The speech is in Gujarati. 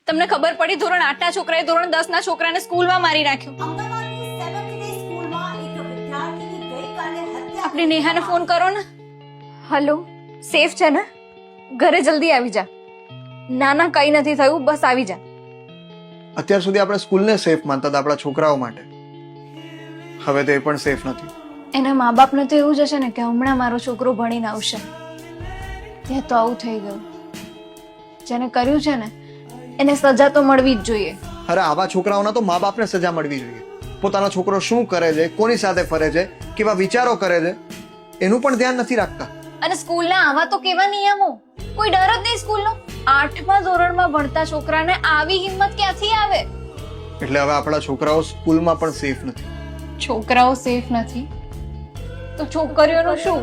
તમને ખબર પડી ધોરણ 8 ના છોકરાએ ધોરણ 10 ના છોકરાને સ્કૂલમાં મારી નાખ્યો. અમદાવાદની 7th ડે સ્કૂલમાં એક વિદ્યાર્થીની ગઈકાલે હત્યા આપણે નેહાને ફોન કરો ને. હલો, સેફ છે ને? ઘરે જલ્દી આવી જા. ના ના, કઈ નથી થયું, બસ આવી જા. અત્યાર સુધી આપણે સ્કૂલને સેફ માનતા હતા આપણા છોકરાઓ માટે. હવે તો એ પણ સેફ નથી. એના મા બાપને તો એવું જ હશે ને કે હમણાં મારો છોકરો ભણીને આવશે. ત્યાં તો આવું થઈ ગયું. જેને કર્યું છે ને એને સજા તો મળવી જ જોઈએ. અરે આવા છોકરાઓના તો મા બાપને સજા મળવી જોઈએ. પોતાનો છોકરો શું કરે છે, કોની સાથે ફરે છે, કેવા વિચારો કરે છે, એનું પણ ધ્યાન નથી રાખતા. અને સ્કૂલના આવા તો કેવા નિયમો! કોઈ ડર જ નહીં સ્કૂલનો. 8મા ધોરણમાં ભણતા છોકરાને આવી હિંમત ક્યાંથી આવે? એટલે હવે આપણા છોકરાઓ સ્કૂલમાં પણ સેફ નથી. છોકરાઓ સેફ નથી તો છોકરીઓનું શું?